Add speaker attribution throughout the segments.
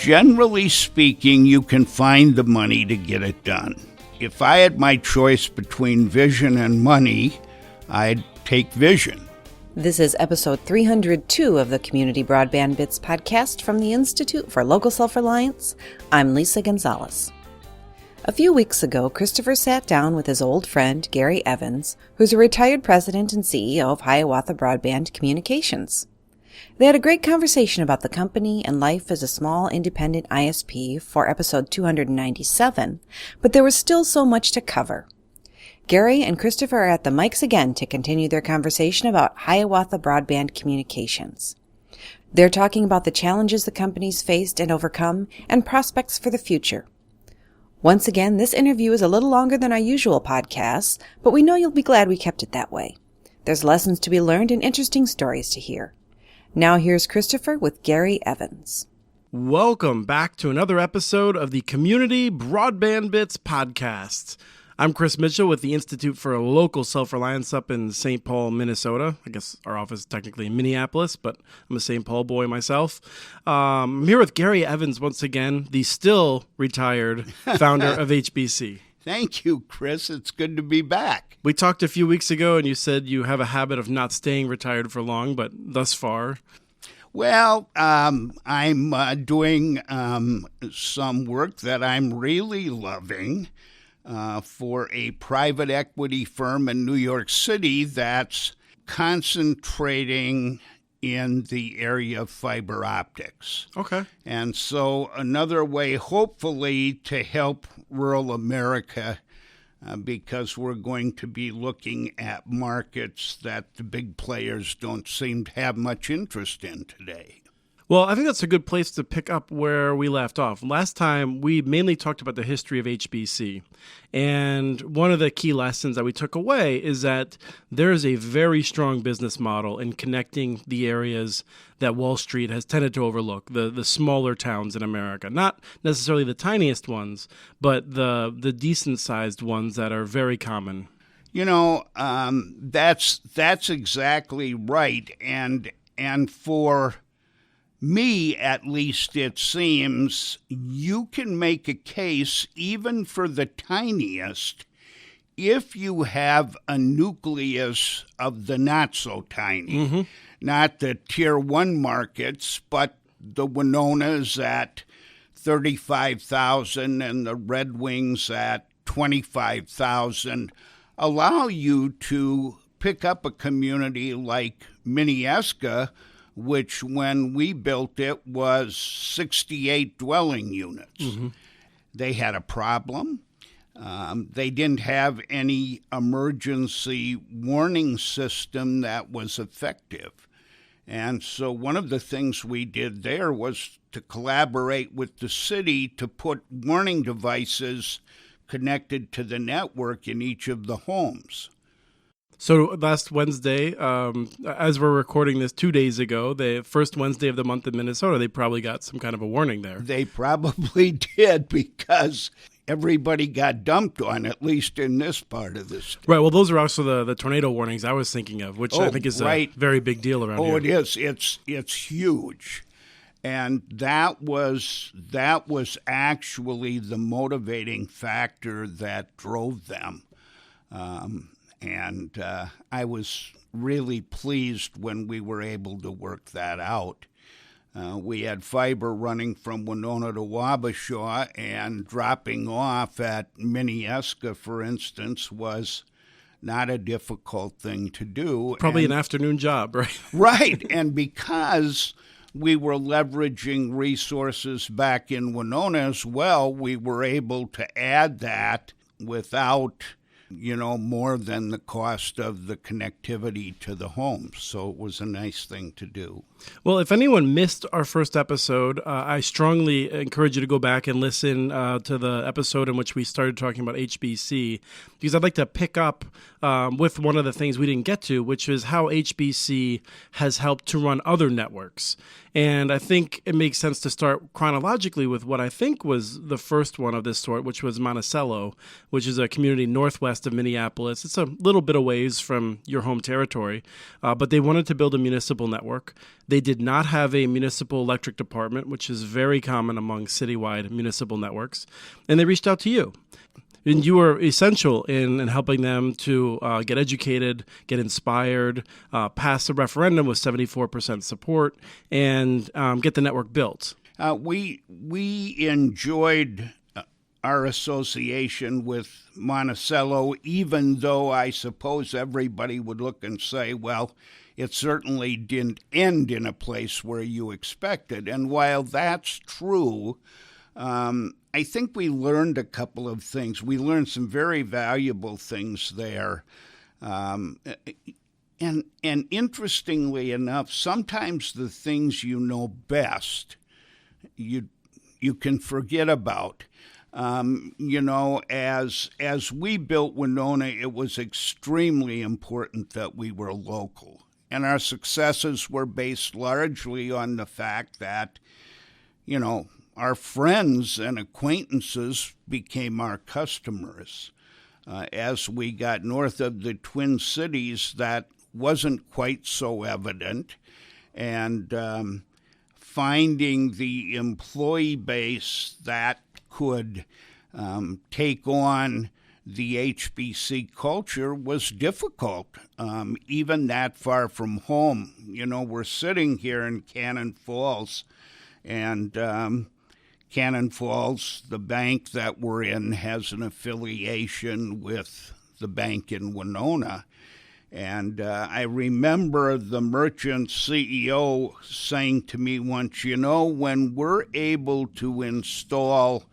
Speaker 1: Generally speaking, you can find the money to get it done. If I had my choice between vision and money, I'd take vision.
Speaker 2: This is episode 302 of the Community Broadband Bits podcast from the Institute for Local Self-Reliance. I'm Lisa Gonzalez. A few weeks ago, Christopher sat down with his old friend, Gary Evans, who's a retired president and CEO of Hiawatha Broadband Communications. They had a great conversation about the company and life as a small independent ISP for episode 297, but there was still so much to cover. Gary and Christopher are at the mics again to continue their conversation about Hiawatha Broadband Communications. They're talking about the challenges the company's faced and overcome and prospects for the future. Once again, this interview is a little longer than our usual podcasts, but we know you'll be glad we kept it that way. There's lessons to be learned and interesting stories to hear. Now here's Christopher with Gary Evans.
Speaker 3: Welcome back to another episode of the Community Broadband Bits podcast. I'm Chris Mitchell with the Institute for Local Self-Reliance up in St. Paul, Minnesota. I guess our office is technically in Minneapolis, but I'm a St. Paul boy myself. I'm here with Gary Evans once again, the still retired founder of HBC.
Speaker 1: Thank you, Chris. It's good to be back.
Speaker 3: We talked a few weeks ago, and you said you have a habit of not staying retired for long, but thus far...
Speaker 1: Well, I'm doing some work that I'm really loving. For a private equity firm in New York City that's concentrating in the area of fiber optics.
Speaker 3: Okay.
Speaker 1: And so another way, hopefully, to help rural America, because we're going to be looking at markets that the big players don't seem to have much interest in today.
Speaker 3: Well, I think that's a good place to pick up where we left off. Last time, we mainly talked about the history of HBC. And one of the key lessons that we took away is that there is a very strong business model in connecting the areas that Wall Street has tended to overlook, the smaller towns in America. Not necessarily the tiniest ones, but the decent-sized ones that are very common.
Speaker 1: You know, that's exactly right. And for... me, at least, it seems, you can make a case even for the tiniest if you have a nucleus of the not-so-tiny. Not the Tier 1 markets, but the Winonas at 35,000 and the Red Wings at 25,000 allow you to pick up a community like Minneapolis, which when we built it was 68 dwelling units. They had a problem. They didn't have any emergency warning system that was effective. And so one of the things we did there was to collaborate with the city to put warning devices connected to the network in each of the homes.
Speaker 3: So last Wednesday, as we're recording this 2 days ago, the first Wednesday of the month in Minnesota, they probably got some kind of a warning there.
Speaker 1: They probably did because everybody got dumped on, at least in this part of the state.
Speaker 3: Right. Well, those are also the tornado warnings I was thinking of, which I think is a very big deal around here.
Speaker 1: Oh, it is. It's huge. And that was actually the motivating factor that drove them. And I was really pleased when we were able to work that out. We had fiber running from Winona to Wabasha, and dropping off at Minneapolis, for instance, was not a difficult thing to do.
Speaker 3: Probably an afternoon job, right?
Speaker 1: Right, and because we were leveraging resources back in Winona as well, we were able to add that without more than the cost of the connectivity to the homes. So it was a nice thing to do.
Speaker 3: Well, if anyone missed our first episode, I strongly encourage you to go back and listen to the episode in which we started talking about HBC, because I'd like to pick up with one of the things we didn't get to, which is how HBC has helped to run other networks. And I think it makes sense to start chronologically with what I think was the first one of this sort, which was Monticello, which is a community northwest of Minneapolis. It's a little bit of ways from your home territory, but they wanted to build a municipal network. They did not have a municipal electric department, which is very common among citywide municipal networks, and they reached out to you. And you were essential in helping them to get educated, get inspired, pass a referendum with 74% support, and get the network built.
Speaker 1: We enjoyed our association with Monticello, even though I suppose everybody would look and say, well, it certainly didn't end in a place where you expected. And while that's true, I think we learned a couple of things. We learned some very valuable things there. And interestingly enough, sometimes the things you know best, you can forget about. As we built Winona, it was extremely important that we were local. And our successes were based largely on the fact that, our friends and acquaintances became our customers. As we got north of the Twin Cities, that wasn't quite so evident. And finding the employee base that could take on the HBC culture was difficult, even that far from home. We're sitting here in Cannon Falls, and Cannon Falls, the bank that we're in, has an affiliation with the bank in Winona. And I remember the merchant CEO saying to me once, when we're able to install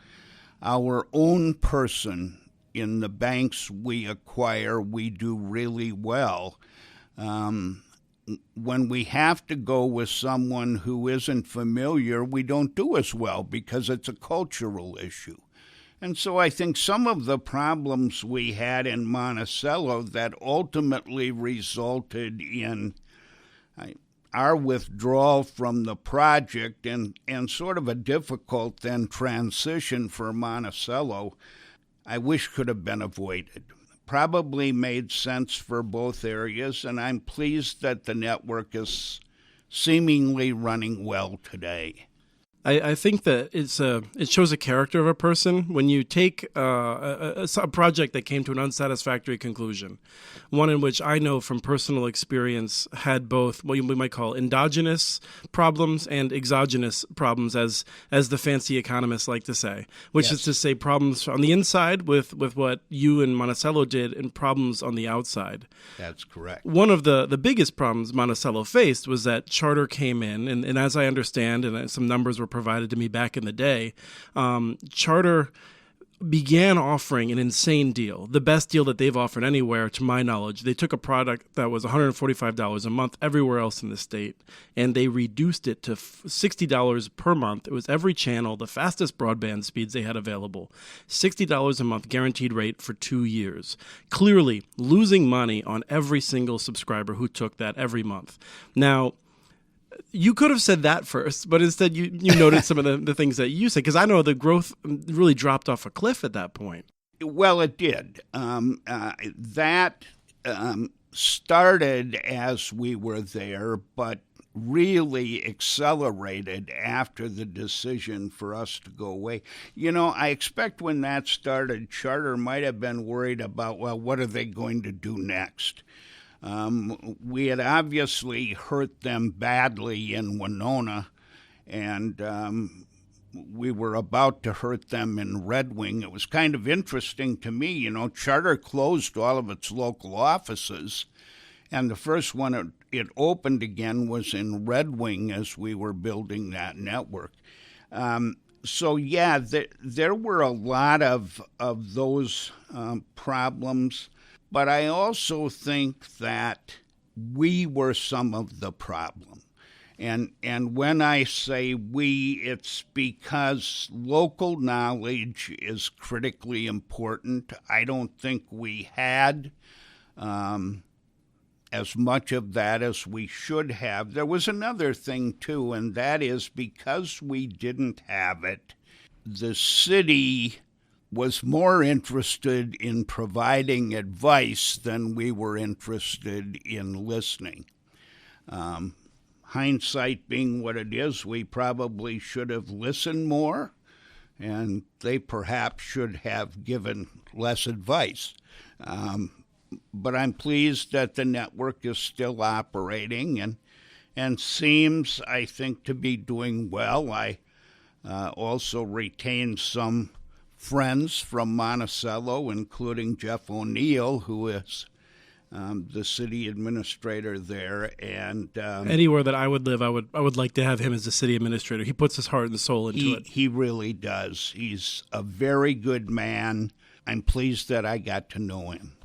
Speaker 1: our own person in the banks we acquire, we do really well. When we have to go with someone who isn't familiar, we don't do as well because it's a cultural issue. And so I think some of the problems we had in Monticello that ultimately resulted in our withdrawal from the project and sort of a difficult then transition for Monticello, I wish could have been avoided. Probably made sense for both areas, and I'm pleased that the network is seemingly running well today.
Speaker 3: I think that it shows a character of a person when you take a project that came to an unsatisfactory conclusion, one in which I know from personal experience had both what we might call endogenous problems and exogenous problems, as the fancy economists like to say, which
Speaker 1: Yes.
Speaker 3: is to say problems on the inside with what you and Monticello did and problems on the outside.
Speaker 1: That's correct.
Speaker 3: One of the biggest problems Monticello faced was that charter came in, and as I understand, and some numbers were provided to me back in the day, charter began offering an insane deal, the best deal that they've offered anywhere, to my knowledge. They took a product that was $145 a month everywhere else in the state, and they reduced it to $60 per month. It was every channel, the fastest broadband speeds they had available, $60 a month guaranteed rate for 2 years. Clearly losing money on every single subscriber who took that every month. Now, you could have said that first, but instead you noted some of the things that you said, because I know the growth really dropped off a cliff at that point.
Speaker 1: Well, it did. That started as we were there, but really accelerated after the decision for us to go away. I expect when that started, Charter might have been worried about, well, what are they going to do next? We had obviously hurt them badly in Winona, and we were about to hurt them in Red Wing. It was kind of interesting to me, Charter closed all of its local offices, and the first one it opened again was in Red Wing as we were building that network. So, yeah, there were a lot of those problems. But I also think that we were some of the problem. And when I say we, it's because local knowledge is critically important. I don't think we had as much of that as we should have. There was another thing, too, and that is because we didn't have it, the city was more interested in providing advice than we were interested in listening. Hindsight being what it is, we probably should have listened more, and they perhaps should have given less advice. But I'm pleased that the network is still operating and seems, I think, to be doing well. I also retained some friends from Monticello, including Jeff O'Neill, who is the city administrator there. And
Speaker 3: anywhere that I would live, I would like to have him as the city administrator. He puts his heart and soul into it.
Speaker 1: He really does. He's a very good man. I'm pleased that I got to know him.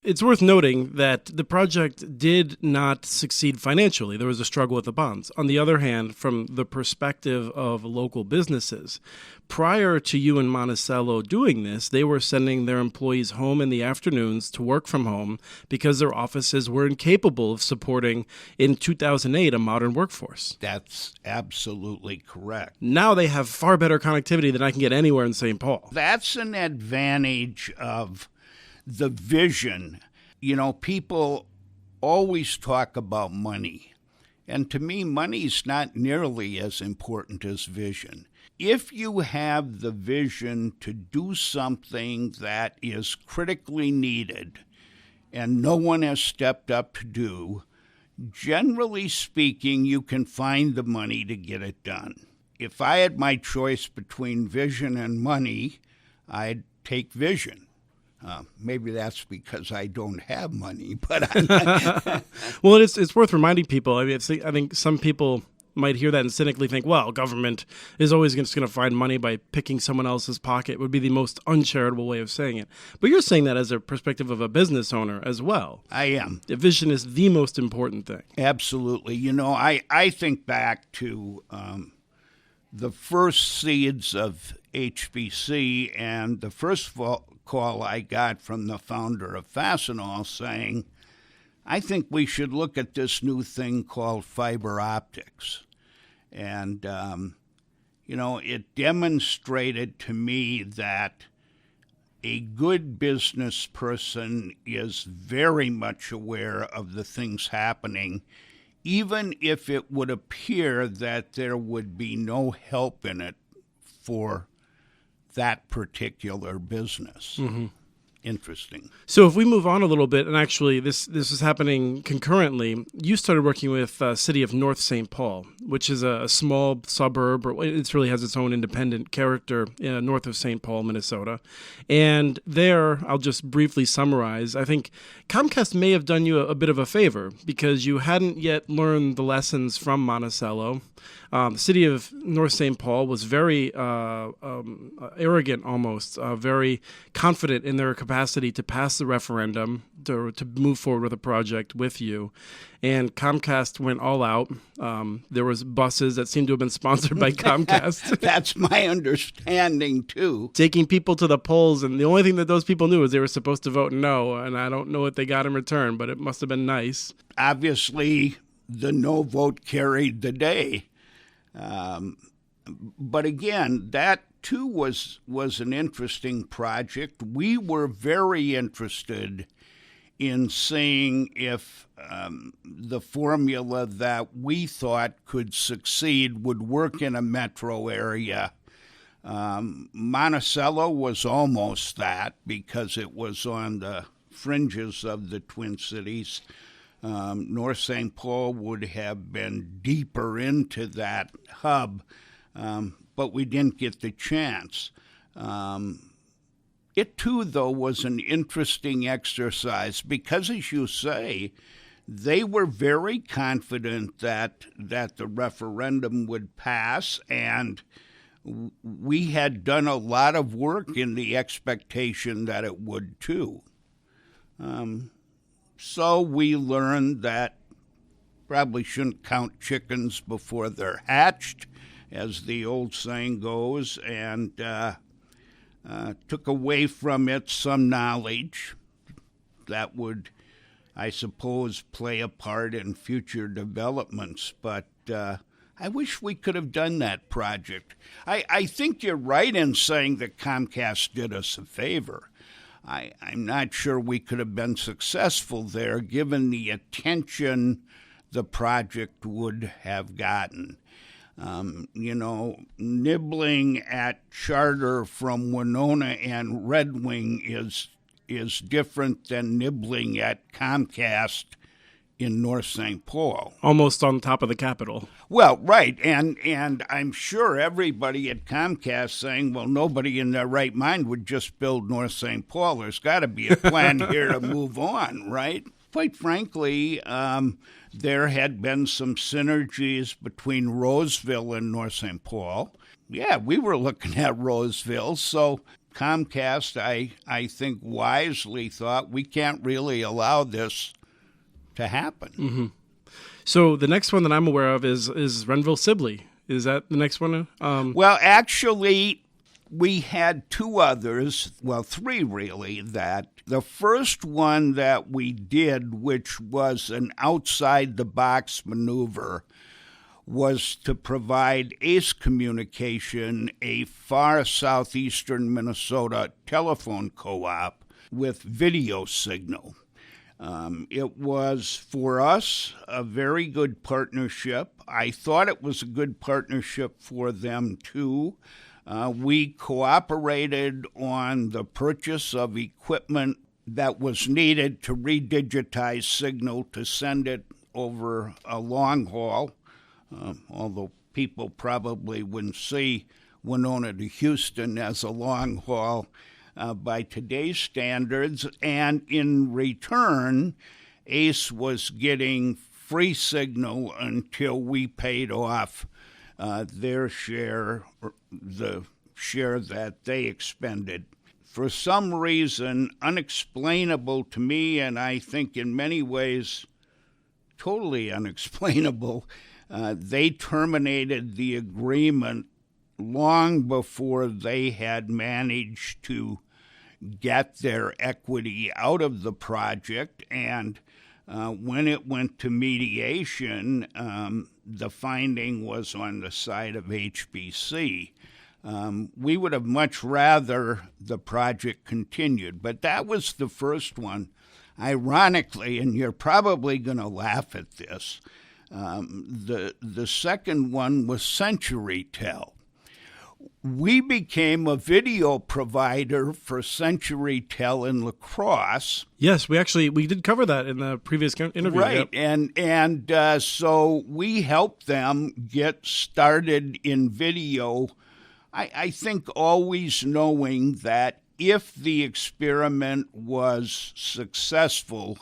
Speaker 3: It's worth noting that the project did not succeed financially. There was a struggle with the bonds. On the other hand, from the perspective of local businesses, prior to you and Monticello doing this, they were sending their employees home in the afternoons to work from home because their offices were incapable of supporting, in 2008, a modern workforce.
Speaker 1: That's absolutely correct.
Speaker 3: Now they have far better connectivity than I can get anywhere in St. Paul.
Speaker 1: That's an advantage of the vision. You know, people always talk about money. And to me, money's not nearly as important as vision. If you have the vision to do something that is critically needed and no one has stepped up to do, generally speaking, you can find the money to get it done. If I had my choice between vision and money, I'd take vision. Maybe that's because I don't have money, but
Speaker 3: well, it's worth reminding people. I mean, I think some people might hear that and cynically think, well, government is always just going to find money by picking someone else's pocket. It would be the most uncharitable way of saying it. But you're saying that as a perspective of a business owner as well.
Speaker 1: I am.
Speaker 3: The vision is the most important thing.
Speaker 1: Absolutely. You know, I think back to the first seeds of HBC and the first call I got from the founder of Fastenal saying, I think we should look at this new thing called fiber optics. And, you know, it demonstrated to me that a good business person is very much aware of the things happening, even if it would appear that there would be no help in it for that particular business. Mm-hmm. Interesting.
Speaker 3: So if we move on a little bit, and actually this is happening concurrently, you started working with the city of North St. Paul, which is a small suburb, or it really has its own independent character north of St. Paul, Minnesota. And there, I'll just briefly summarize, I think Comcast may have done you a bit of a favor because you hadn't yet learned the lessons from Monticello. The city of North St. Paul was very arrogant almost, very confident in their capacity to pass the referendum, to move forward with a project with you. And Comcast went all out. There was buses that seemed to have been sponsored by Comcast.
Speaker 1: That's my understanding, too.
Speaker 3: Taking people to the polls, and the only thing that those people knew was they were supposed to vote no, and I don't know what they got in return, but it must have been nice.
Speaker 1: Obviously, the no vote carried the day. But again, that too was an interesting project. We were very interested in seeing if the formula that we thought could succeed would work in a metro area. Monticello was almost that because it was on the fringes of the Twin Cities. North St. Paul would have been deeper into that hub, but we didn't get the chance. It, too, though, was an interesting exercise because, as you say, they were very confident that the referendum would pass, and we had done a lot of work in the expectation that it would, too. So we learned that probably shouldn't count chickens before they're hatched, as the old saying goes, and took away from it some knowledge that would I suppose, play a part in future developments. But I wish we could have done that project. I think you're right in saying that Comcast did us a favor. I'm not sure we could have been successful there given the attention the project would have gotten. Nibbling at Charter from Winona and Red Wing is different than nibbling at Comcast in North St. Paul.
Speaker 3: Almost on top of the Capitol.
Speaker 1: Well, right, and I'm sure everybody at Comcast saying, well, nobody in their right mind would just build North St. Paul. There's got to be a plan here to move on, right? Quite frankly, there had been some synergies between Roseville and North St. Paul. Yeah, we were looking at Roseville, so Comcast, I think, wisely thought we can't really allow this to happen.
Speaker 3: Mm-hmm. So the next one that I'm aware of is Renville Sibley. Is that the next one?
Speaker 1: Well, actually, we had two others, well, three really, that the first one that we did, which was an outside-the-box maneuver, was to provide ACE Communication, a far southeastern Minnesota telephone co-op, with video signal. It was, for us, a very good partnership. I thought it was a good partnership for them, too. We cooperated on the purchase of equipment that was needed to redigitize signal to send it over a long haul, although people probably wouldn't see Winona to Houston as a long haul by today's standards. And in return, ACE was getting free signal until we paid off their share, the share that they expended. For some reason, unexplainable to me, and I think in many ways totally unexplainable, they terminated the agreement long before they had managed to get their equity out of the project. And when it went to mediation, the finding was on the side of HBC. We would have much rather the project continued, but that was the first one. Ironically, and you're probably going to laugh at this, the second one was CenturyTel. We became a video provider for CenturyTel in La Crosse.
Speaker 3: Yes, we did cover that in the previous interview.
Speaker 1: Right,
Speaker 3: yep.
Speaker 1: and so we helped them get started in video, I think always knowing that if the experiment was successful,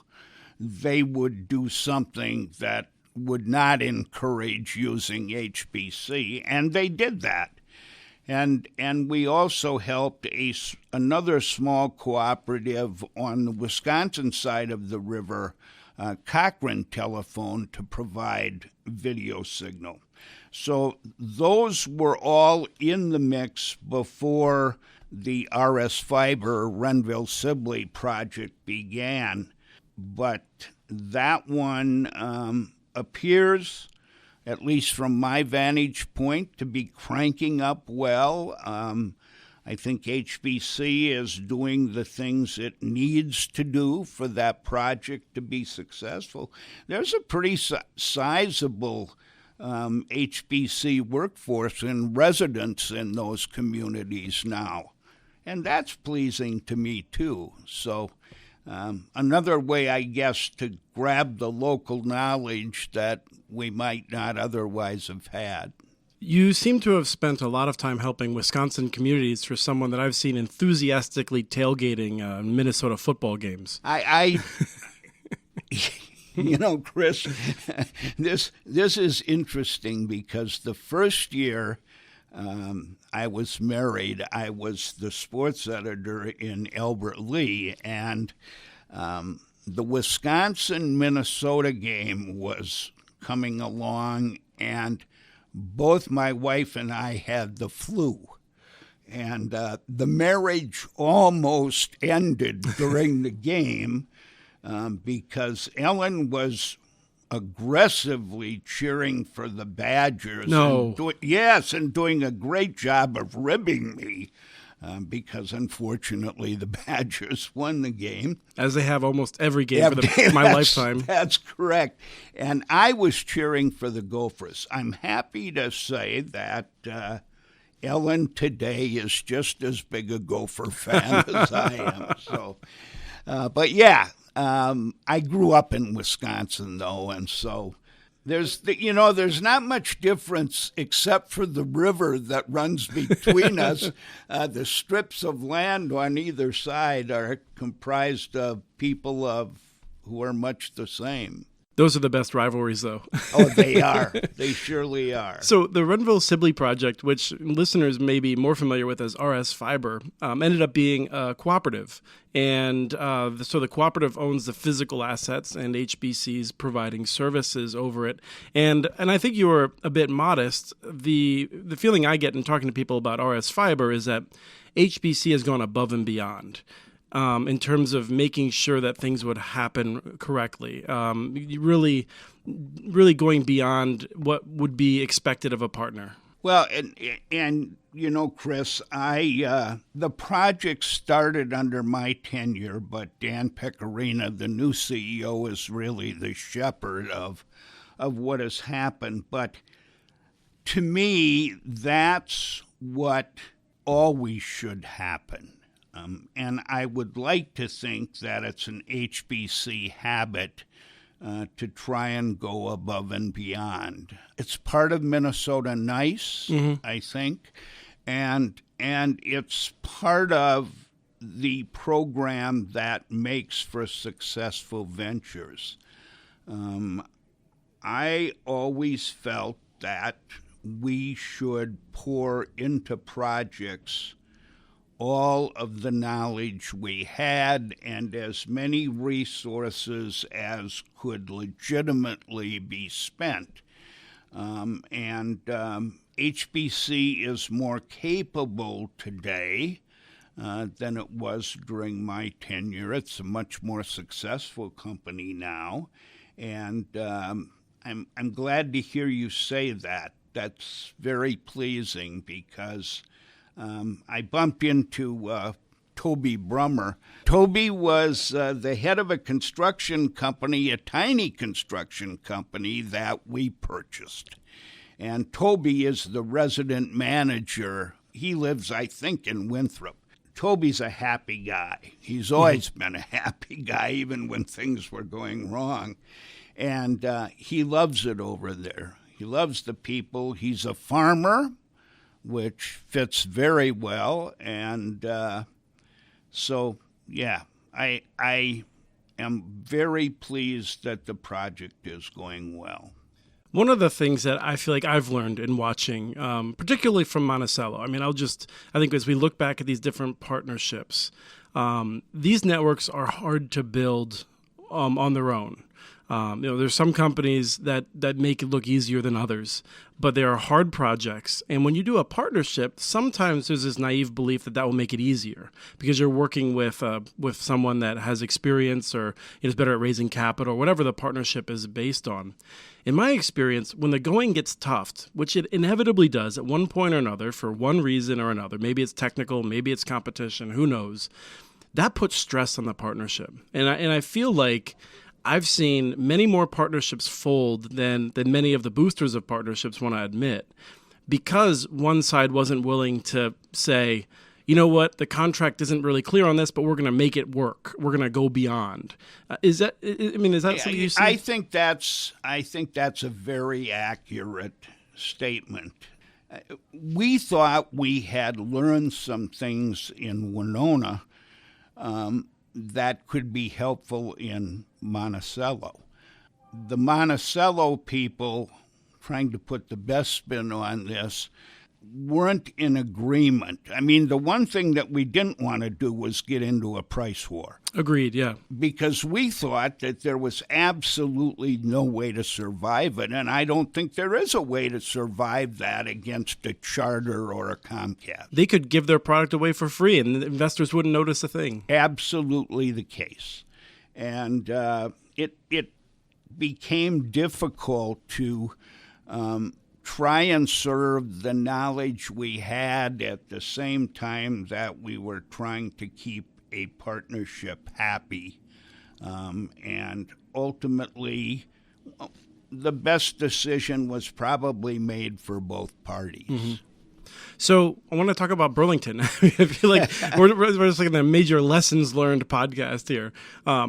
Speaker 1: they would do something that would not encourage using HBC, and they did that. And we also helped another small cooperative on the Wisconsin side of the river, Cochrane Telephone, to provide video signal. So those were all in the mix before the RS Fiber Renville Sibley project began. But that one appears, at least from my vantage point, to be cranking up well. I think HBC is doing the things it needs to do for that project to be successful. There's a pretty sizable HBC workforce and residents in those communities now, and that's pleasing to me too. So another way, I guess, to grab the local knowledge that we might not otherwise have had.
Speaker 3: You seem to have spent a lot of time helping Wisconsin communities for someone that I've seen enthusiastically tailgating Minnesota football games.
Speaker 1: Chris, this is interesting because the first year I was married, I was the sports editor in Albert Lee, and the Wisconsin-Minnesota game was coming along, and both my wife and I had the flu. And the marriage almost ended during the game because Ellen was aggressively cheering for the Badgers.
Speaker 3: No.
Speaker 1: And doing a great job of ribbing me. Because unfortunately the Badgers won the game.
Speaker 3: As they have almost every game for my lifetime.
Speaker 1: That's correct. And I was cheering for the Gophers. I'm happy to say that Ellen today is just as big a Gopher fan as I am. So, but yeah, I grew up in Wisconsin, though, and so there's not much difference except for the river that runs between us. The strips of land on either side are comprised of people who are much the same.
Speaker 3: Those are the best rivalries, though.
Speaker 1: Oh, they are. They surely are.
Speaker 3: So the Renville Sibley Project, which listeners may be more familiar with as RS Fiber, ended up being a cooperative. And so the cooperative owns the physical assets, and HBC's providing services over it. And I think you were a bit modest. The feeling I get in talking to people about RS Fiber is that HBC has gone above and beyond. In terms of making sure that things would happen correctly, really going beyond what would be expected of a partner.
Speaker 1: Well, and Chris, the project started under my tenure, but Dan Pecorino, the new CEO, is really the shepherd of what has happened. But to me, that's what always should happen. And I would like to think that it's an HBC habit to try and go above and beyond. It's part of Minnesota Nice, I think, and it's part of the program that makes for successful ventures. I always felt that we should pour into projects all of the knowledge we had and as many resources as could legitimately be spent. HBC is more capable today than it was during my tenure. It's a much more successful company now, and I'm glad to hear you say that. That's very pleasing because I bumped into Toby Brummer. Toby was the head of a construction company, a tiny construction company that we purchased. And Toby is the resident manager. He lives, I think, in Winthrop. Toby's a happy guy. He's always been a happy guy, even when things were going wrong. And he loves it over there. He loves the people. He's a farmer, which fits very well. And so, yeah, I am very pleased that the project is going well.
Speaker 3: One of the things that I feel like I've learned in watching, particularly from Monticello, I think as we look back at these different partnerships, these networks are hard to build on their own. There's some companies that make it look easier than others, but they are hard projects. And when you do a partnership, sometimes there's this naive belief that will make it easier because you're working with someone that has experience or is better at raising capital, or whatever the partnership is based on. In my experience, when the going gets tough, which it inevitably does at one point or another for one reason or another, maybe it's technical, maybe it's competition, who knows, that puts stress on the partnership. And I feel like I've seen many more partnerships fold than many of the boosters of partnerships want to admit, because one side wasn't willing to say, you know what, the contract isn't really clear on this, but we're going to make it work. We're going to go beyond. Is that something you see?
Speaker 1: I think that's a very accurate statement. We thought we had learned some things in Winona that could be helpful in Monticello. The Monticello people, trying to put the best spin on this, weren't in agreement. I mean, the one thing that we didn't want to do was get into a price war.
Speaker 3: Agreed, yeah.
Speaker 1: Because we thought that there was absolutely no way to survive it, and I don't think there is a way to survive that against a Charter or a Comcast.
Speaker 3: They could give their product away for free, and the investors wouldn't notice a thing.
Speaker 1: Absolutely the case. And it became difficult to try and serve the knowledge we had at the same time that we were trying to keep a partnership happy. And ultimately, the best decision was probably made for both parties.
Speaker 3: Mm-hmm. So I want to talk about Burlington. I feel like we're just like in a major lessons learned podcast here.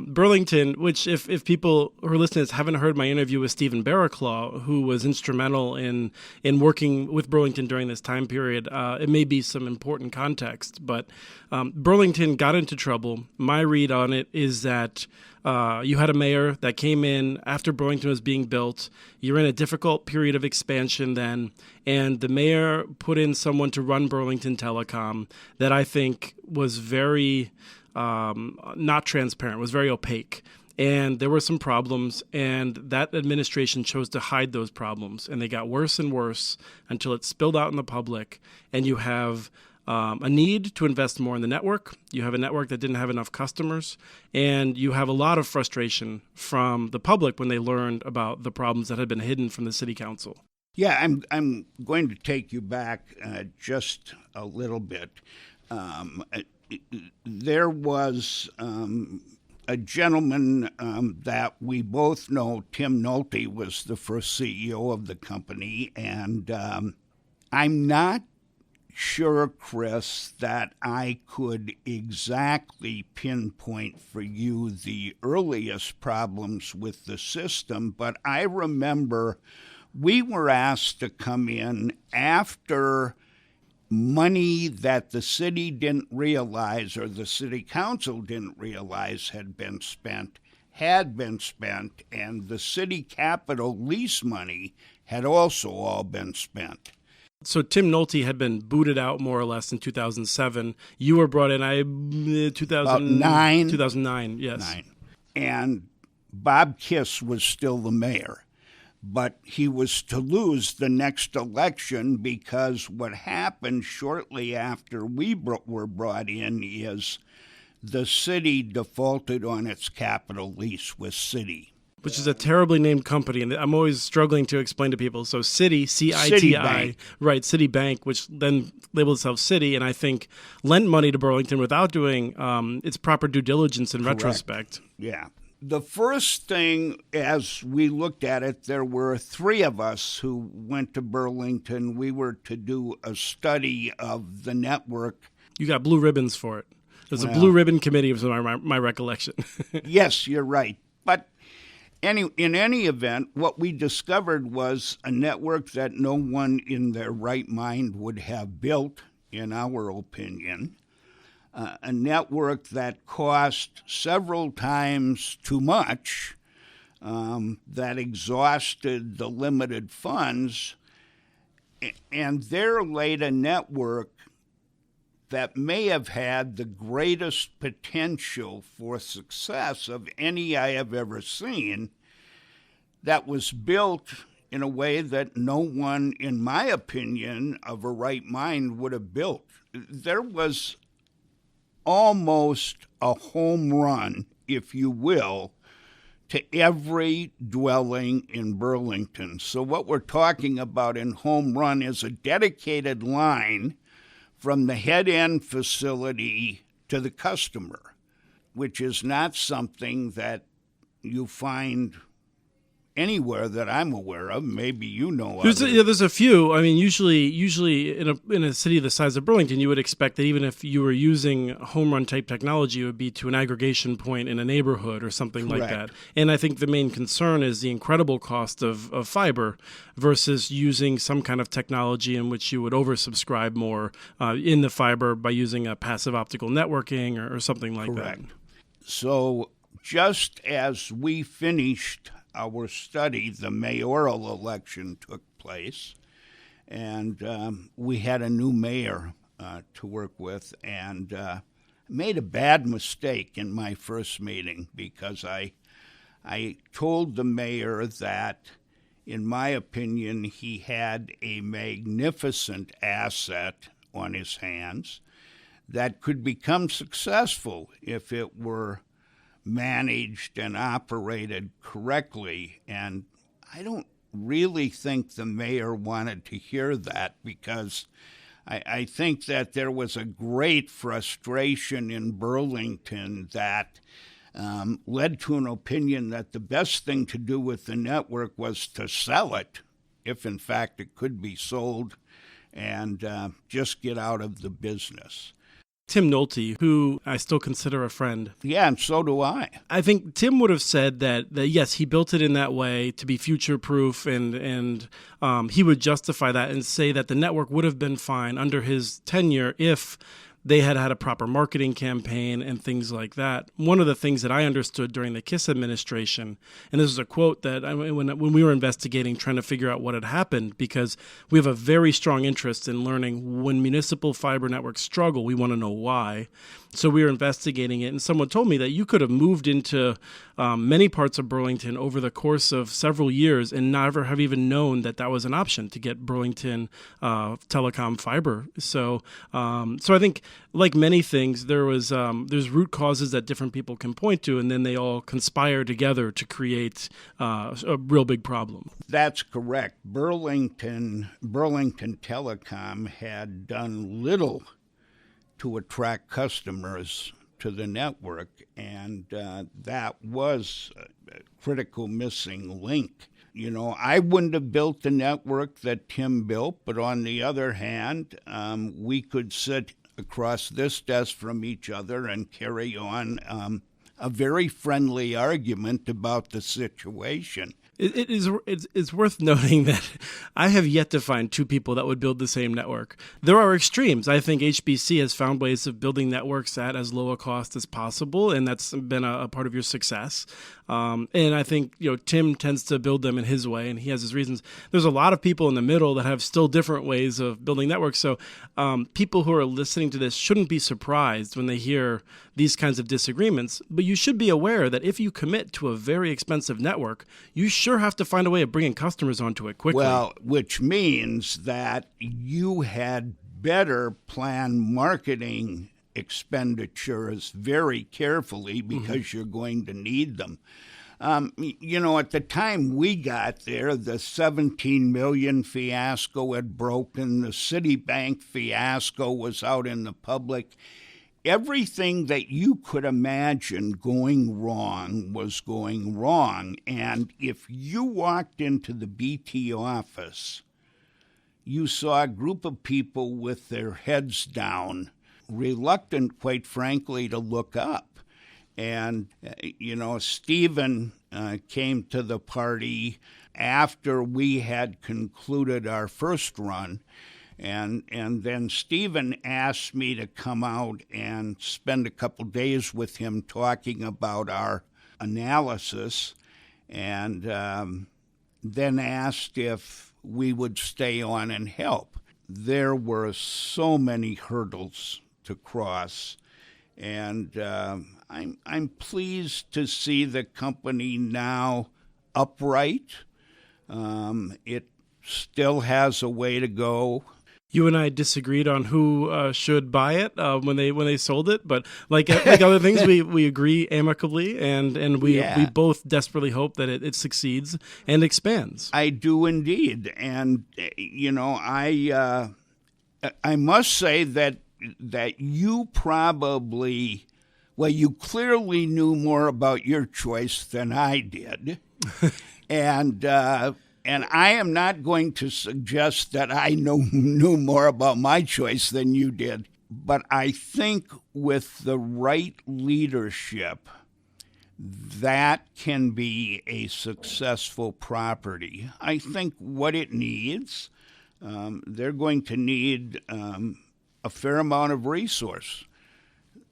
Speaker 3: Burlington, which if people who are listeners haven't heard my interview with Stephen Barraclaw, who was instrumental in working with Burlington during this time period, it may be some important context. But Burlington got into trouble. My read on it is that you had a mayor that came in after Burlington was being built. You're in a difficult period of expansion then, and the mayor put in someone to run Burlington Telecom that I think was very not transparent, was very opaque. And there were some problems, and that administration chose to hide those problems, and they got worse and worse until it spilled out in the public, and you have a need to invest more in the network. You have a network that didn't have enough customers, and you have a lot of frustration from the public when they learned about the problems that had been hidden from the city council.
Speaker 1: Yeah, I'm going to take you back just a little bit. There was a gentleman that we both know, Tim Nolte, was the first CEO of the company, and I'm not sure, Chris, that I could exactly pinpoint for you the earliest problems with the system, but I remember we were asked to come in after money that the city didn't realize or the city council didn't realize had been spent, and the city capital lease money had also all been spent.
Speaker 3: So Tim Nolte had been booted out more or less in 2007. You were brought in 2009. 2009, yes.
Speaker 1: 9. And Bob Kiss was still the mayor. But he was to lose the next election because what happened shortly after we were brought in is the city defaulted on its capital lease with Citi.
Speaker 3: Which is a terribly named company, and I'm always struggling to explain to people. So Citi, C-I-T-I, right, Citibank, which then labeled itself Citi, and I think lent money to Burlington without doing its proper due diligence in
Speaker 1: Correct.
Speaker 3: Retrospect.
Speaker 1: Yeah. The first thing, as we looked at it, there were 3 of us who went to Burlington. We were to do a study of the network.
Speaker 3: You got blue ribbons for it. There's a blue ribbon committee, was my recollection.
Speaker 1: Yes, you're right. But in any event, what we discovered was a network that no one in their right mind would have built, in our opinion. A network that cost several times too much, that exhausted the limited funds, and there laid a network that may have had the greatest potential for success of any I have ever seen, that was built in a way that no one, in my opinion, of a right mind would have built. There was almost a home run, if you will, to every dwelling in Burlington. So what we're talking about in home run is a dedicated line from the head-end facility to the customer, which is not something that you find anywhere that I'm aware of. Maybe you know of.
Speaker 3: There's a few. I mean, usually in a city the size of Burlington, you would expect that even if you were using home run type technology, it would be to an aggregation point in a neighborhood or something
Speaker 1: Correct.
Speaker 3: like that. And I think the main concern is the incredible cost of fiber versus using some kind of technology in which you would oversubscribe more in the fiber by using a passive optical networking or something like
Speaker 1: Correct.
Speaker 3: that.
Speaker 1: So just as we finished our study, the mayoral election took place, and we had a new mayor to work with, and made a bad mistake in my first meeting because I told the mayor that, in my opinion, he had a magnificent asset on his hands that could become successful if it were managed and operated correctly. And I don't really think the mayor wanted to hear that, because I think that there was a great frustration in Burlington that led to an opinion that the best thing to do with the network was to sell it, if in fact it could be sold, and just get out of the business.
Speaker 3: Tim Nolte, who I still consider a friend.
Speaker 1: Yeah, and so do I.
Speaker 3: I think Tim would have said that yes, he built it in that way to be future-proof, and he would justify that and say that the network would have been fine under his tenure if they had had a proper marketing campaign and things like that. One of the things that I understood during the KISS administration, and this is a quote that when we were investigating, trying to figure out what had happened, because we have a very strong interest in learning when municipal fiber networks struggle, we want to know why. So we were investigating it, and someone told me that you could have moved into many parts of Burlington over the course of several years and never have even known that that was an option to get Burlington telecom fiber. So I think, like many things, there's root causes that different people can point to, and then they all conspire together to create a real big problem.
Speaker 1: That's correct. Burlington Telecom had done little to attract customers to the network, and that was a critical missing link. You know, I wouldn't have built the network that Tim built, but on the other hand, we could sit across this desk from each other and carry on a very friendly argument about the situation.
Speaker 3: It's worth noting that I have yet to find two people that would build the same network. There are extremes. I think HBC has found ways of building networks at as low a cost as possible, and that's been a part of your success. And I think Tim tends to build them in his way, and he has his reasons. There's a lot of people in the middle that have still different ways of building networks. So people who are listening to this shouldn't be surprised when they hear these kinds of disagreements. But you should be aware that if you commit to a very expensive network, you sure have to find a way of bringing customers onto it quickly.
Speaker 1: Well, which means that you had better plan marketing expenditures very carefully, because you're going to need them. At the time we got there, the 17 million fiasco had broken. The Citibank fiasco was out in the public. Everything that you could imagine going wrong was going wrong. And if you walked into the BT office, you saw a group of people with their heads down, reluctant, quite frankly, to look up. And, Stephen came to the party after we had concluded our first run. And then Stephen asked me to come out and spend a couple days with him talking about our analysis, and then asked if we would stay on and help. There were so many hurdles to cross, and I'm pleased to see the company now upright. It still has a way to go.
Speaker 3: You and I disagreed on who should buy it when they sold it, but like other things, we agree amicably, and we both desperately hope that it succeeds and expands.
Speaker 1: I do indeed, and I must say that you probably, you clearly knew more about your choice than I did, And I am not going to suggest that I knew more about my choice than you did. But I think with the right leadership, that can be a successful property. I think what it needs, they're going to need a fair amount of resource.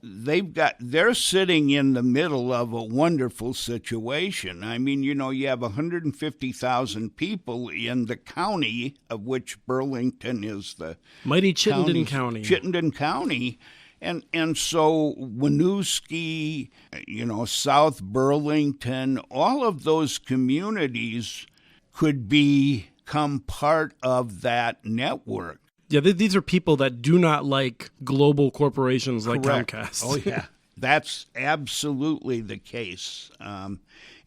Speaker 1: They're sitting in the middle of a wonderful situation. I mean, you have 150,000 people in the county, of which Burlington is the
Speaker 3: mighty Chittenden County.
Speaker 1: Chittenden County. And so Winooski, South Burlington, all of those communities could become part of that network.
Speaker 3: Yeah, these are people that do not like global corporations like
Speaker 1: Correct.
Speaker 3: Comcast.
Speaker 1: Oh, yeah. That's absolutely the case.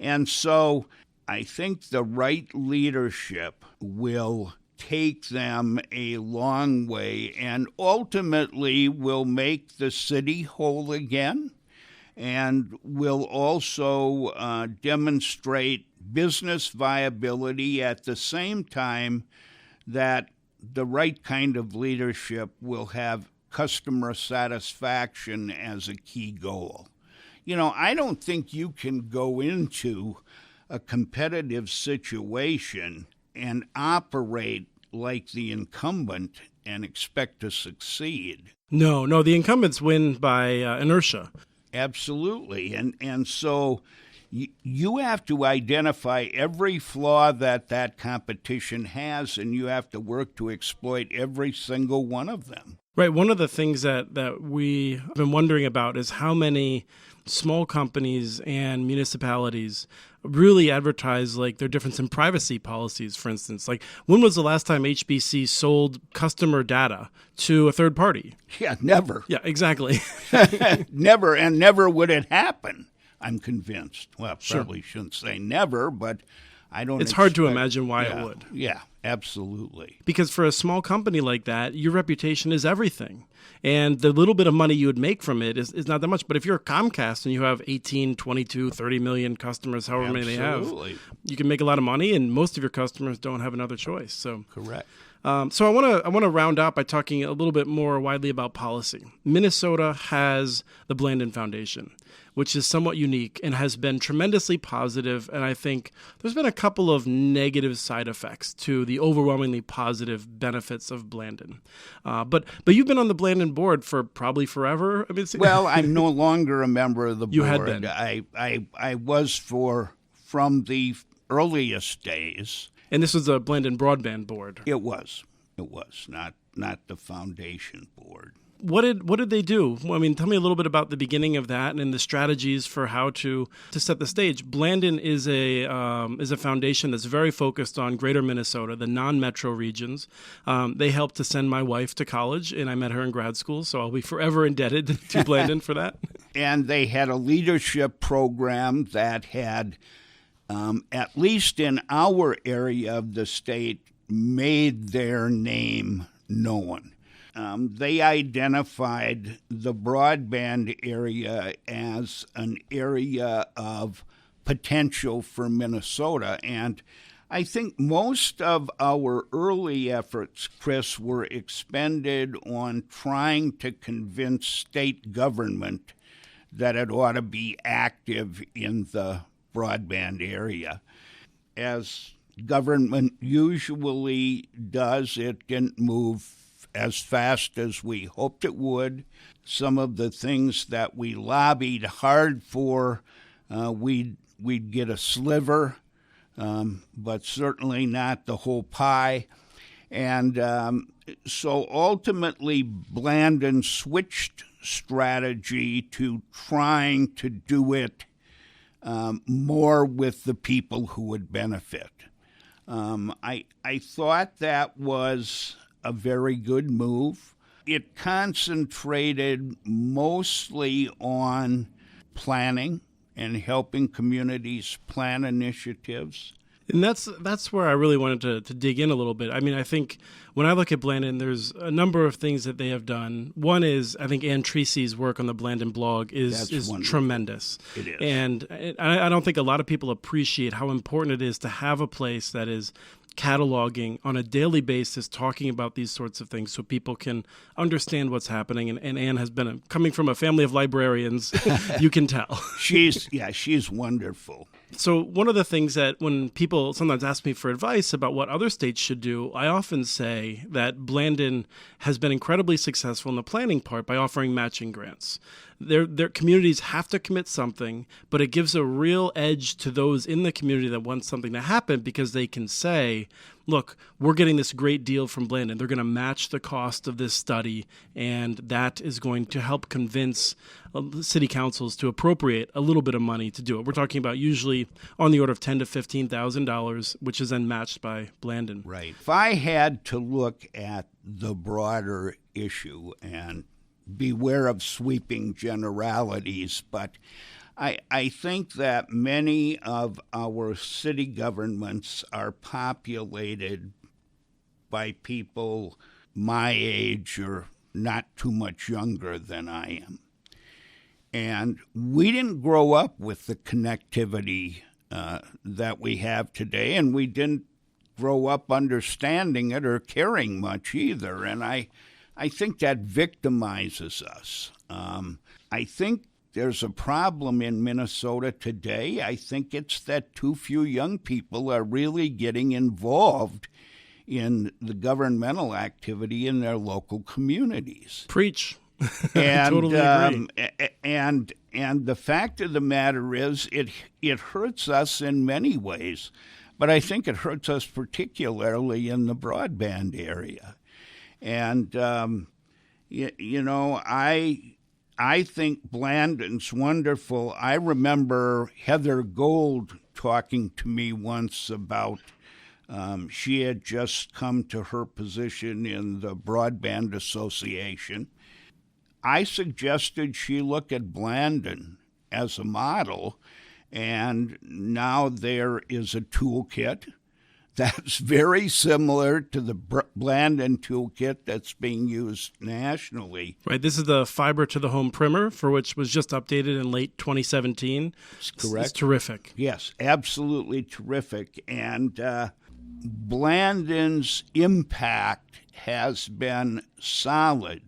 Speaker 1: And so I think the right leadership will take them a long way and ultimately will make the city whole again and will also demonstrate business viability at the same time that the right kind of leadership will have customer satisfaction as a key goal. I don't think you can go into a competitive situation and operate like the incumbent and expect to succeed.
Speaker 3: No, the incumbents win by inertia.
Speaker 1: Absolutely. And so you have to identify every flaw that competition has, and you have to work to exploit every single one of them.
Speaker 3: Right. One of the things that we've been wondering about is how many small companies and municipalities really advertise like their difference in privacy policies, for instance. Like, when was the last time HBC sold customer data to a third party?
Speaker 1: Yeah, never.
Speaker 3: Yeah, exactly.
Speaker 1: Never, and never would it happen, I'm convinced. Well,
Speaker 3: Sure.
Speaker 1: probably shouldn't say never, but I don't
Speaker 3: It's hard to imagine why it would.
Speaker 1: Yeah, absolutely.
Speaker 3: Because for a small company like that, your reputation is everything. And the little bit of money you would make from it is not that much. But if you're Comcast and you have 18, 22, 30 million customers, however many they have, you can make a lot of money, and most of your customers don't have another choice. So
Speaker 1: Correct.
Speaker 3: So I want to round up by talking a little bit more widely about policy. Minnesota has the Blandin Foundation, which is somewhat unique and has been tremendously positive. And I think there's been a couple of negative side effects to the overwhelmingly positive benefits of Blandin. But you've been on the Blandin board for probably forever. I mean,
Speaker 1: well, I'm no longer a member of the board.
Speaker 3: You had been.
Speaker 1: I was from the earliest days.
Speaker 3: And this was a Blandin broadband board.
Speaker 1: It was not the foundation board.
Speaker 3: What did they do? I mean, tell me a little bit about the beginning of that and the strategies for how to set the stage. Blandin is a foundation that's very focused on Greater Minnesota, the non-metro regions. They helped to send my wife to college, and I met her in grad school, so I'll be forever indebted to Blandin for that.
Speaker 1: And they had a leadership program that had, at least in our area of the state, made their name known. They identified the broadband area as an area of potential for Minnesota. And I think most of our early efforts, Chris, were expended on trying to convince state government that it ought to be active in the broadband area. As government usually does, it didn't move as fast as we hoped it would. Some of the things that we lobbied hard for, we'd get a sliver, but certainly not the whole pie. And so ultimately, Blandin switched strategy to trying to do it more with the people who would benefit. I thought that was a very good move. It concentrated mostly on planning and helping communities plan initiatives.
Speaker 3: And that's where I really wanted to dig in a little bit. I mean, I think when I look at Blandin, there's a number of things that they have done. One is, I think Ann Treacy's work on the Blandin blog is tremendous.
Speaker 1: It is.
Speaker 3: And I don't think a lot of people appreciate how important it is to have a place that is cataloging on a daily basis, talking about these sorts of things so people can understand what's happening. And Anne has been coming from a family of librarians, you can tell.
Speaker 1: She's wonderful.
Speaker 3: So one of the things that when people sometimes ask me for advice about what other states should do, I often say that Blandin has been incredibly successful in the planning part by offering matching grants. Their communities have to commit something, but it gives a real edge to those in the community that want something to happen because they can say, look, we're getting this great deal from Blandin. They're going to match the cost of this study, and that is going to help convince city councils to appropriate a little bit of money to do it. We're talking about usually on the order of $10,000 to $15,000, which is then matched by Blandin.
Speaker 1: Right. If I had to look at the broader issue, and beware of sweeping generalities, but I think that many of our city governments are populated by people my age or not too much younger than I am. And we didn't grow up with the connectivity that we have today, and we didn't grow up understanding it or caring much either. And I think that victimizes us. I think there's a problem in Minnesota today. I think it's that too few young people are really getting involved in the governmental activity in their local communities.
Speaker 3: Preach.
Speaker 1: And,
Speaker 3: I totally agree.
Speaker 1: And the fact of the matter is it hurts us in many ways, but I think it hurts us particularly in the broadband area. And, I think Blandon's wonderful. I remember Heather Gold talking to me once about she had just come to her position in the Broadband Association. I suggested she look at Blandon as a model, and now there is a toolkit that's very similar to the Blandon toolkit that's being used nationally.
Speaker 3: Right. This is the fiber to the home primer, for which was just updated in late 2017.
Speaker 1: That's correct.
Speaker 3: It's terrific.
Speaker 1: Yes, absolutely terrific. And Blandon's impact has been solid,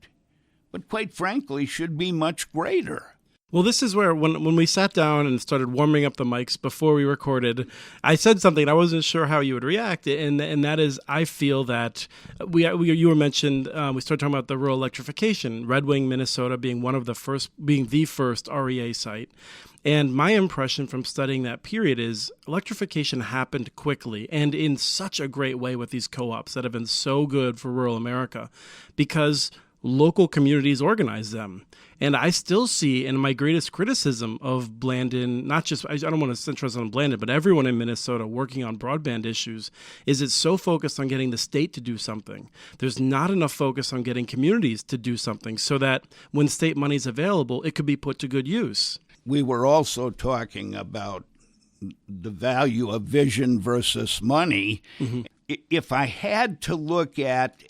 Speaker 1: but quite frankly should be much greater.
Speaker 3: Well, this is where when we sat down and started warming up the mics before we recorded, I said something. I wasn't sure how you would react, and that is, I feel that you were mentioned. We started talking about the rural electrification, Red Wing, Minnesota, being the first REA site. And my impression from studying that period is electrification happened quickly and in such a great way with these co-ops that have been so good for rural America, because local communities organize them. And I still see, in my greatest criticism of Blandon, not just, I don't want to centralize on Blandon, but everyone in Minnesota working on broadband issues, is it's so focused on getting the state to do something. There's not enough focus on getting communities to do something so that when state money is available, it could be put to good use.
Speaker 1: We were also talking about the value of vision versus money. Mm-hmm. If I had to look at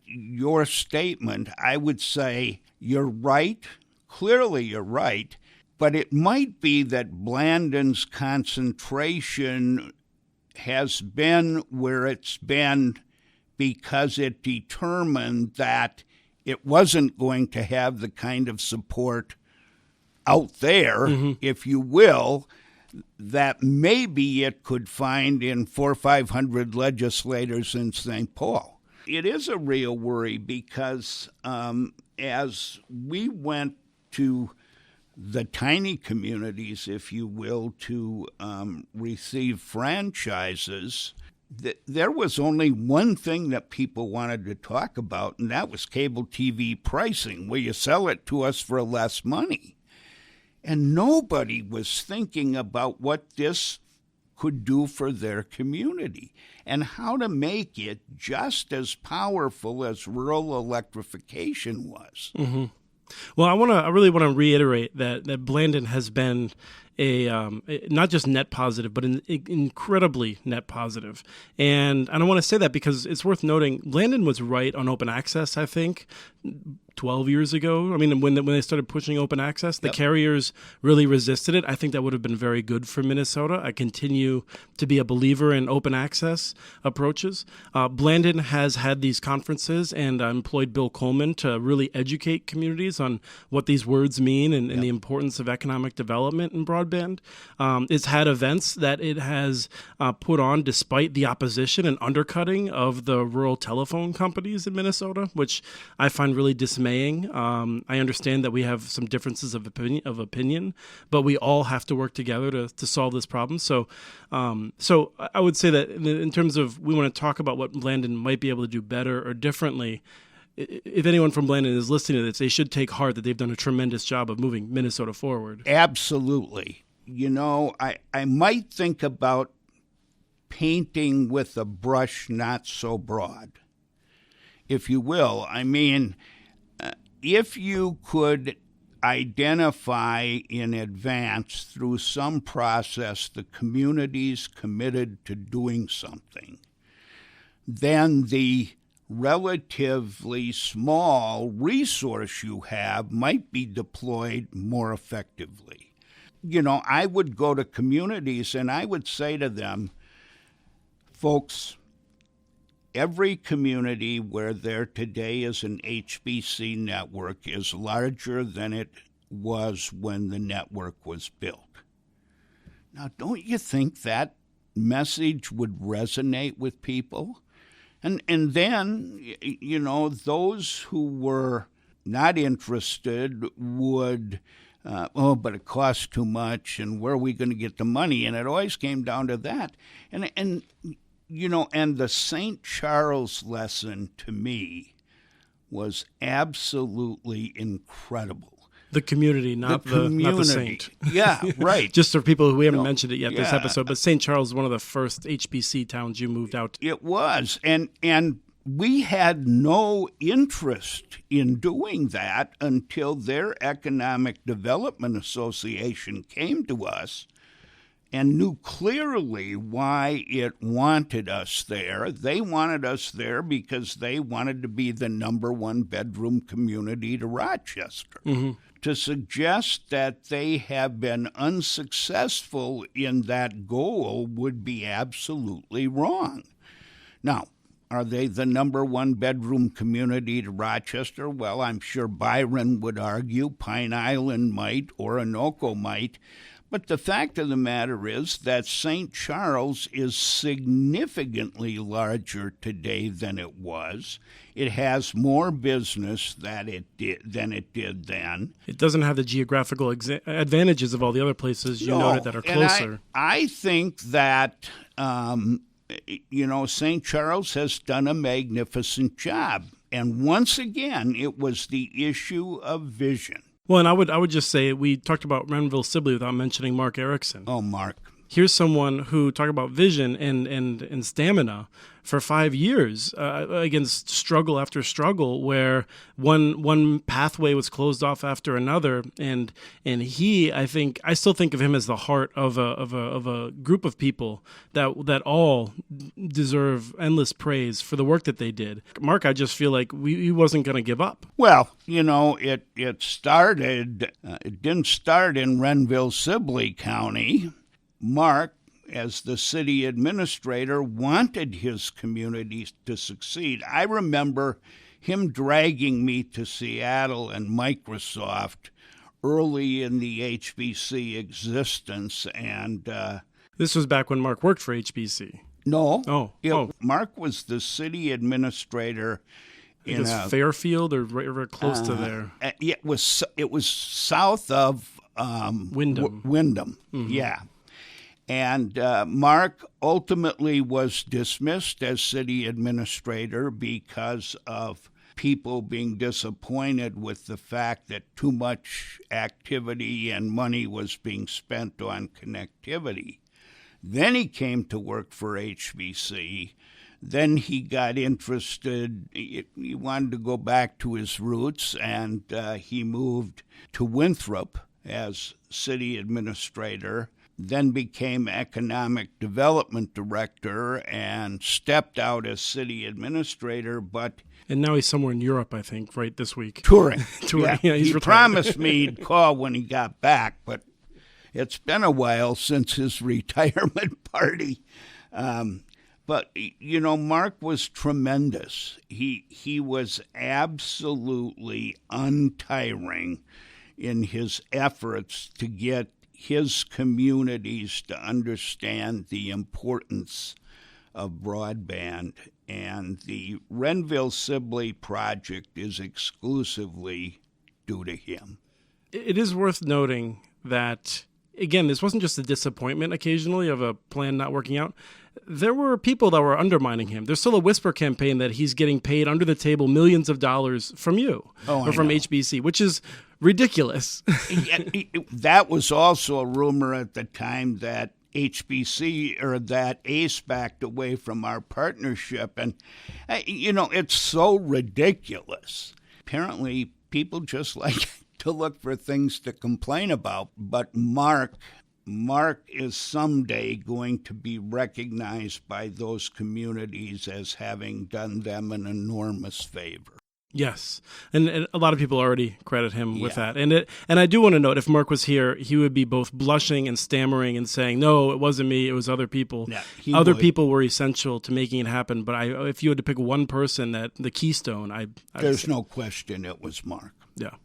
Speaker 1: your statement, I would say you're right. Clearly you're right. But it might be that Blandon's concentration has been where it's been because it determined that it wasn't going to have the kind of support out there, mm-hmm. if you will, that maybe it could find in 400 or 500 legislators in St. Paul. It is a real worry because as we went to the tiny communities, if you will, to receive franchises, there was only one thing that people wanted to talk about, and that was cable TV pricing. Will you sell it to us for less money? And nobody was thinking about what this could do for their community and how to make it just as powerful as rural electrification was.
Speaker 3: Mm-hmm. Well, I really want to reiterate that Blandon has been a not just net positive, but an incredibly net positive. And I want to say that because it's worth noting, Blandon was right on open access, I think, 12 years ago. I mean, when they started pushing open access, the carriers really resisted it. I think that would have been very good for Minnesota. I continue to be a believer in open access approaches. Blandon has had these conferences and employed Bill Coleman to really educate communities on what these words mean and the importance of economic development in broadband. It's had events that it has put on despite the opposition and undercutting of the rural telephone companies in Minnesota, which I find really dismaying. I understand that we have some differences of opinion, but we all have to work together to solve this problem. So I would say that in terms of we want to talk about what Blandon might be able to do better or differently. If anyone from Blandon is listening to this, they should take heart that they've done a tremendous job of moving Minnesota forward.
Speaker 1: Absolutely. You know, I might think about painting with a brush not so broad, if you will. I mean, if you could identify in advance through some process the communities committed to doing something, then the relatively small resource you have might be deployed more effectively. I would go to communities and I would say to them, folks, every community where there today is an HBC network is larger than it was when the network was built. Now, don't you think that message would resonate with people? And then, those who were not interested would, but it costs too much, and where are we going to get the money? And it always came down to that. And the St. Charles lesson to me was absolutely incredible.
Speaker 3: The community, not the saint.
Speaker 1: Yeah, right.
Speaker 3: Just for people who haven't mentioned it yet this episode, but St. Charles is one of the first HBC towns you moved out to.
Speaker 1: It was, and we had no interest in doing that until their Economic Development Association came to us and knew clearly why it wanted us there. They wanted us there because they wanted to be the number one bedroom community to Rochester. Mm-hmm. To suggest that they have been unsuccessful in that goal would be absolutely wrong. Now, are they the number one bedroom community to Rochester? Well, I'm sure Byron would argue, Pine Island might, Orinoco might. But the fact of the matter is that St. Charles is significantly larger today than it was. It has more business than it did then. It
Speaker 3: doesn't have the geographical advantages of all the other places you noted that are closer.
Speaker 1: And I think that St. Charles has done a magnificent job. And once again, it was the issue of vision.
Speaker 3: Well, and I would just say we talked about Renville Sibley without mentioning Mark Erickson.
Speaker 1: Oh, Mark.
Speaker 3: Here's someone who talked about vision and stamina for 5 years against struggle after struggle, where one pathway was closed off after another, and I still think of him as the heart of a group of people that all deserve endless praise for the work that they did. Mark, I just feel like he wasn't going to give up.
Speaker 1: Well, it started. It didn't start in Renville Sibley County. Mark, as the city administrator, wanted his community to succeed. I remember him dragging me to Seattle and Microsoft early in the HBC existence. And
Speaker 3: this was back when Mark worked for HBC.
Speaker 1: No. Mark was the city administrator in
Speaker 3: Fairfield or right close to there.
Speaker 1: It was south of
Speaker 3: Wyndham.
Speaker 1: Mm-hmm. Yeah. And Mark ultimately was dismissed as city administrator because of people being disappointed with the fact that too much activity and money was being spent on connectivity. Then he came to work for HBC. Then he got interested. He wanted to go back to his roots, and he moved to Winthrop as city administrator, then became economic development director and stepped out as city administrator,
Speaker 3: and now he's somewhere in Europe, I think, right this week.
Speaker 1: Touring.
Speaker 3: Yeah,
Speaker 1: he promised me he'd call when he got back, but it's been a while since his retirement party. But Mark was tremendous. He was absolutely untiring in his efforts to get his communities to understand the importance of broadband, and the Renville Sibley project is exclusively due to him.
Speaker 3: It is worth noting that, again, this wasn't just a disappointment occasionally of a plan not working out. There were people that were undermining him. There's still a whisper campaign that he's getting paid under the table millions of dollars from you or from HBC, which is ridiculous.
Speaker 1: That was also a rumor at the time that HBC or that ACE backed away from our partnership. And, it's so ridiculous. Apparently, people just like to look for things to complain about. But Mark is someday going to be recognized by those communities as having done them an enormous favor.
Speaker 3: Yes, and a lot of people already credit him with that. And I do want to note, if Mark was here, he would be both blushing and stammering and saying, "No, it wasn't me; it was other people.
Speaker 1: Yeah,
Speaker 3: people were essential to making it happen." But if you had to pick one person, that the keystone,
Speaker 1: there's no question it was Mark.
Speaker 3: Yeah.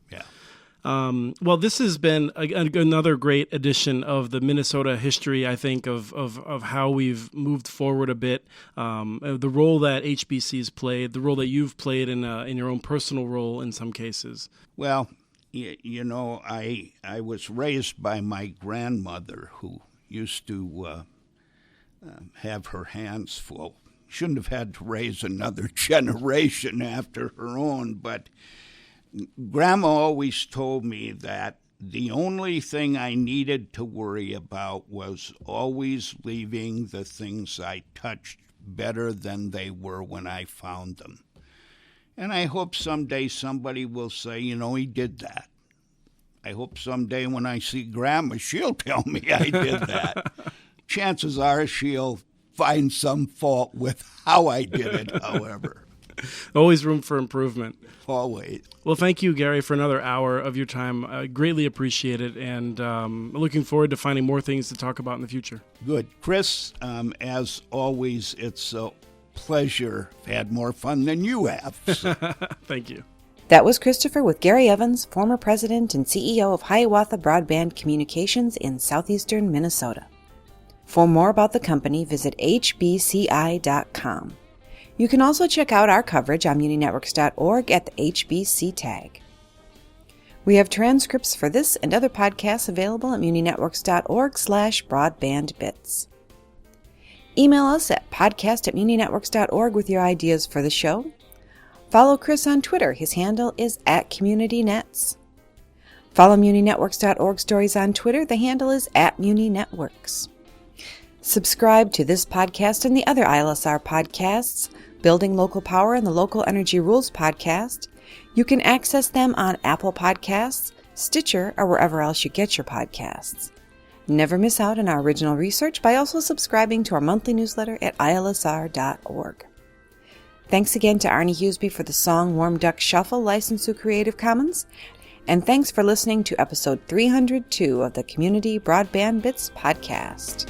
Speaker 1: Well,
Speaker 3: this has been another great edition of the Minnesota history, I think, of how we've moved forward a bit, the role that HBC's played, the role that you've played in your own personal role in some cases.
Speaker 1: Well, I was raised by my grandmother, who used to have her hands full. Shouldn't have had to raise another generation after her own, but Grandma always told me that the only thing I needed to worry about was always leaving the things I touched better than they were when I found them. And I hope someday somebody will say, he did that. I hope someday when I see Grandma, she'll tell me I did that. Chances are she'll find some fault with how I did it, however.
Speaker 3: Always room for improvement.
Speaker 1: Always.
Speaker 3: Well, thank you, Gary, for another hour of your time. I greatly appreciate it, and looking forward to finding more things to talk about in the future.
Speaker 1: Good. Chris, as always, it's a pleasure. I've had more fun than you have. So.
Speaker 3: Thank you.
Speaker 2: That was Christopher with Gary Evans, former president and CEO of Hiawatha Broadband Communications in southeastern Minnesota. For more about the company, visit hbci.com. You can also check out our coverage on muninetworks.org at the HBC tag. We have transcripts for this and other podcasts available at muninetworks.org/broadbandbits. Email us at podcast@muninetworks.org with your ideas for the show. Follow Chris on Twitter. His handle is @CommunityNets. Follow muninetworks.org stories on Twitter. The handle is @muninetworks. Subscribe to this podcast and the other ILSR podcasts, Building Local Power and the Local Energy Rules podcast. You can access them on Apple Podcasts, Stitcher, or wherever else you get your podcasts. Never miss out on our original research by also subscribing to our monthly newsletter at ilsr.org. Thanks again to Arnie Huseby for the song Warm Duck Shuffle, licensed through Creative Commons. And thanks for listening to episode 302 of the Community Broadband Bits podcast.